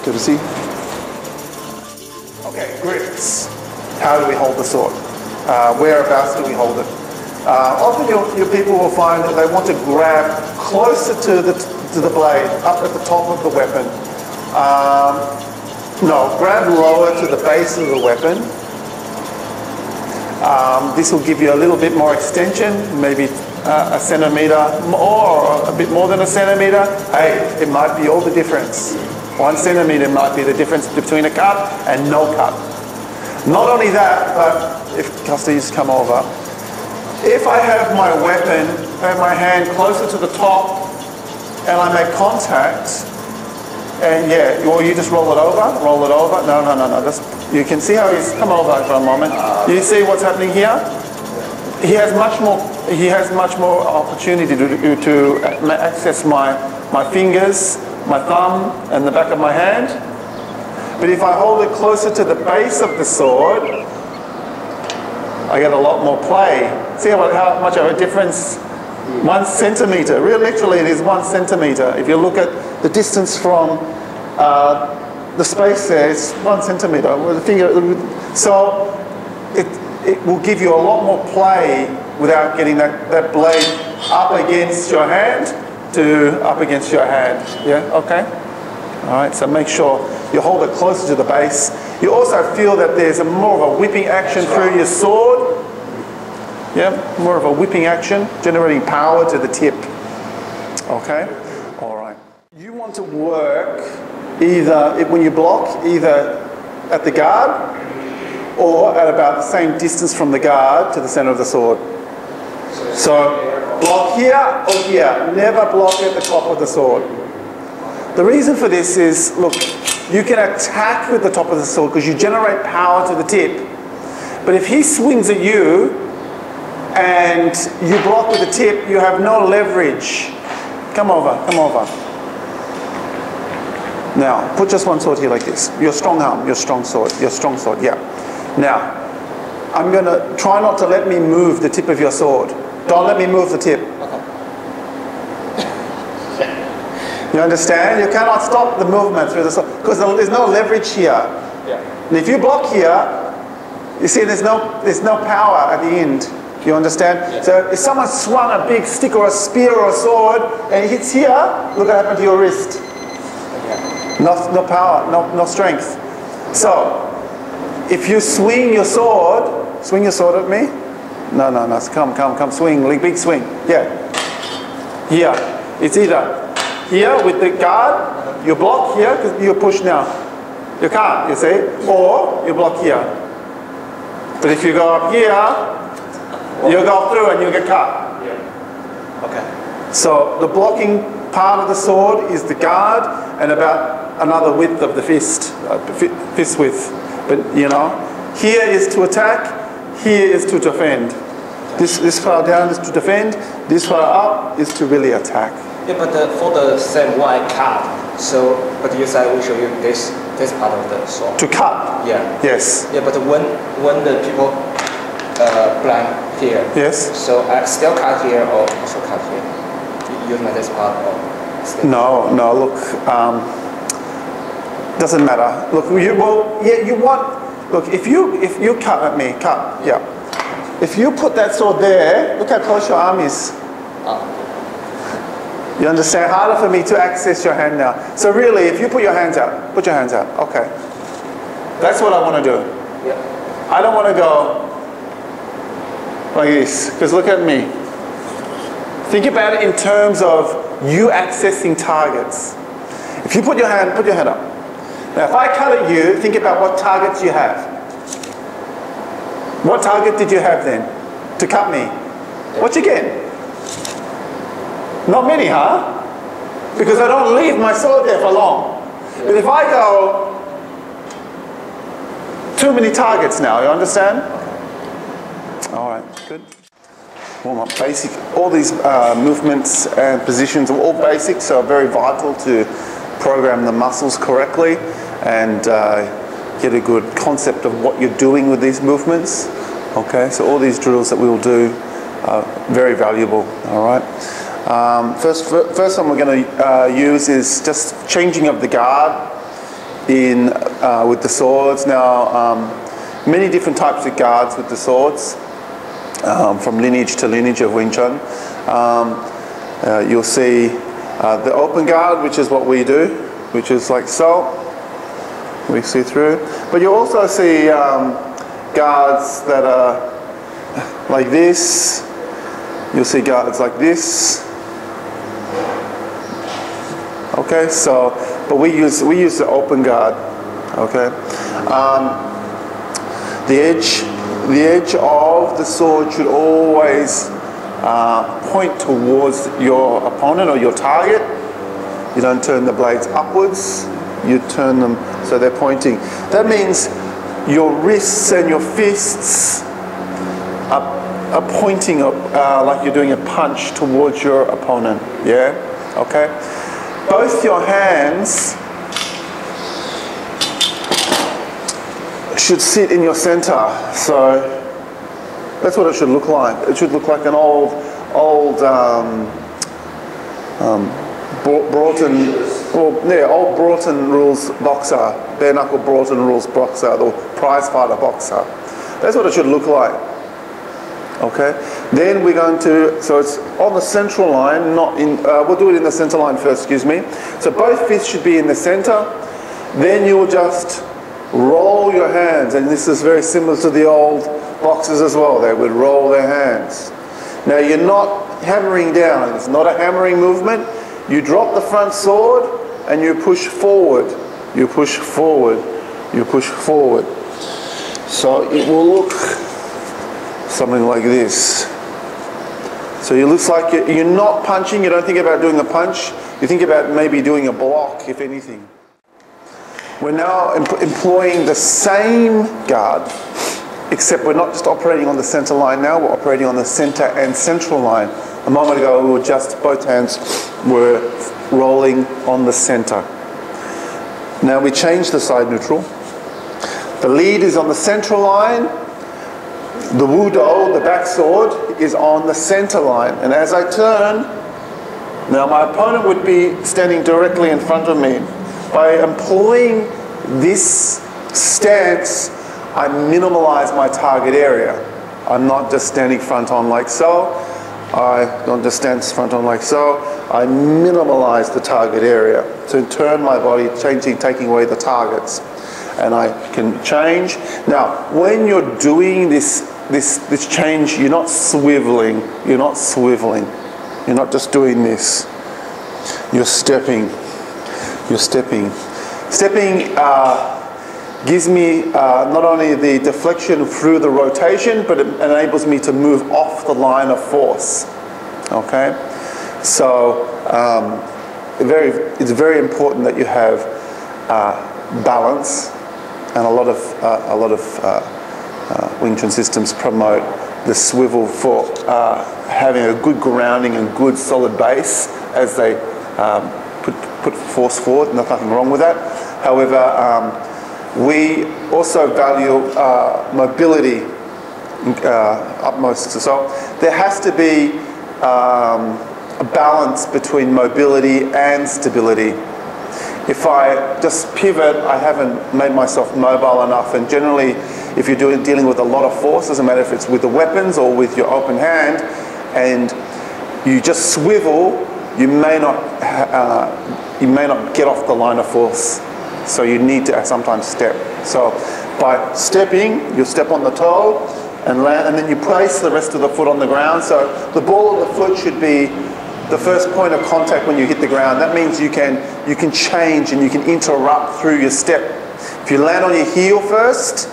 Good to see. Okay, grips. How do we hold the sword? Whereabouts do we hold it? Often your people will find that they want to grab closer to the blade, up at the top of the weapon. No, grab lower to the base of the weapon. This will give you a little bit more extension, maybe a centimetre or a bit more than a centimetre. Hey, it might be all the difference. 1 centimetre might be the difference between a cut and no cut. Not only that, but if Custer's come over, if I have my weapon, I have my hand closer to the top and I make contact, and yeah, or you just roll it over. No. You can see how he's come over for a moment. You see what's happening here? He has much more opportunity to access my fingers, my thumb, and the back of my hand. But if I hold it closer to the base of the sword, I get a lot more play. See how much of a difference? 1 centimetre. Real literally, it is 1 centimetre. If you look at the distance from the space there, it's 1 centimetre with the finger. So it will give you a lot more play without getting that blade up against your hand to up against your hand. Yeah, okay? All right, so make sure you hold it closer to the base. You also feel that there's more of a whipping action through your sword. Yeah, more of a whipping action, generating power to the tip. Okay? All right. You want to work either, when you block, either at the guard or at about the same distance from the guard to the center of the sword. So block here or here. Never block at the top of the sword. The reason for this is, look, you can attack with the top of the sword because you generate power to the tip. But if he swings at you and you block with the tip, you have no leverage. Come over. Now, put just one sword here like this. Your strong arm, your strong sword, yeah. Now, I'm going to try not to let me move the tip of your sword. Don't let me move the tip. You understand? You cannot stop the movement through the sword because there's no leverage here. Yeah. And if you block here, you see there's no power at the end. You understand? Yeah. So if someone swung a big stick or a spear or a sword and it hits here, look what happened to your wrist. No power, no strength. So, if you swing your sword at me. No, come, swing, big swing. Yeah. Here, it's either here with the guard, you block here because you push now. You can't, you see, or you block here. But if you go up here, you go through and you get cut. Yeah. Okay. So the blocking part of the sword is the guard and about another width of the fist, fist width. But you know, here is to attack, here is to defend. This far down is to defend, this far up is to really attack. Yeah, but for the same white cut, so, but you said we show you this part of the sword. To cut? Yeah. Yes. Yeah, but when the people blank here, yes. So I still cut here or also cut here? Use my this part or still? No, look, doesn't matter. Look, you want, look, if you cut at me, yeah. If you put that sword there, look how close your arm is. You understand? Harder for me to access your hand now. So really, if you put your hands out, okay. That's what I want to do. Yeah. I don't want to go like this, because look at me. Think about it in terms of you accessing targets. If you put your hand up. Now if I cut at you, think about what targets you have. What target did you have then to cut me? What you get? Not many, huh? Because I don't leave my sword there for long. But if I go too many targets now, you understand? All right, good. Warm up, basic. All these movements and positions are all basic, so very vital to program the muscles correctly and get a good concept of what you're doing with these movements. Okay, so all these drills that we will do are very valuable. All right. First one we're going to use is just changing of the guard. in with the swords. Now, many different types of guards with the swords, from lineage to lineage of Wing Chun. You'll see the open guard, which is what we do, which is like so. We see through. But you also see guards that are like this. You'll see guards like this. Okay, so but we use the open guard. Okay, the edge of the sword should always point towards your opponent or your target. You don't turn the blades upwards. You turn them so they're pointing. That means your wrists and your fists are pointing up like you're doing a punch towards your opponent. Yeah? Okay? Both your hands should sit in your center. So that's what it should look like. It should look like an old old Broughton rules boxer, bare knuckle Broughton rules boxer, the prize fighter boxer. That's what it should look like. Okay. Then we're going to, so it's on the central line, not in. We'll do it in the center line first. Excuse me. So both fists should be in the center. Then you'll just roll your hands, and this is very similar to the old boxers as well. They would roll their hands. Now you're not hammering down. It's not a hammering movement. You drop the front sword and you push forward. You push forward. You push forward. So it will look something like this. So it looks like you're not punching. You don't think about doing a punch. You think about maybe doing a block, if anything. We're now employing the same guard, except we're not just operating on the center line now, we're operating on the center and central line. A moment ago, we were just, both hands were rolling on the center. Now we change the side neutral. The lead is on the central line. The wudo, the back sword, is on the center line. And as I turn, now my opponent would be standing directly in front of me. By employing this stance, I minimalize my target area. I'm not just standing front on like so. I don't just stand front on like so. I minimalize the target area. So turn my body, taking away the targets. And I can change. Now, when you're doing this change, you're not swiveling. You're not swiveling. You're not just doing this. You're stepping. You're stepping. Stepping gives me not only the deflection through the rotation, but it enables me to move off the line of force. Okay? So it's very important that you have balance, and a lot of Wing Chun systems promote the swivel for having a good grounding and good solid base as they put force forward, and there's nothing wrong with that. However, we also value mobility utmost. So there has to be a balance between mobility and stability. If I just pivot, I haven't made myself mobile enough, and generally if you're dealing with a lot of force, doesn't matter if it's with the weapons or with your open hand, and you just swivel, you may not get off the line of force. So you need to sometimes step. So by stepping, you step on the toe and land, and then you place the rest of the foot on the ground. So the ball of the foot should be the first point of contact when you hit the ground. That means you can change and you can interrupt through your step. If you land on your heel first,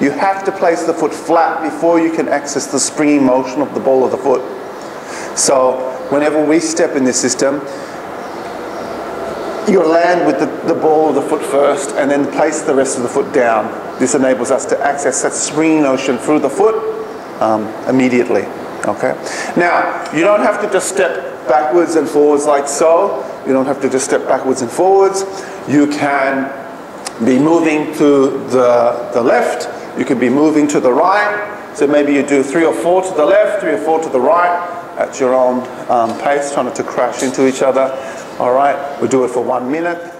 you have to place the foot flat before you can access the springing motion of the ball of the foot. So whenever we step in this system, you land with the ball of the foot first and then place the rest of the foot down. This enables us to access that springing motion through the foot immediately. Okay. Now, you don't have to just step backwards and forwards like so. You don't have to just step backwards and forwards. You can be moving to the left. You can be moving to the right. So maybe you do 3 or 4 to the left, 3 or 4 to the right at your own pace, trying not to crash into each other. All right, we'll do it for 1 minute.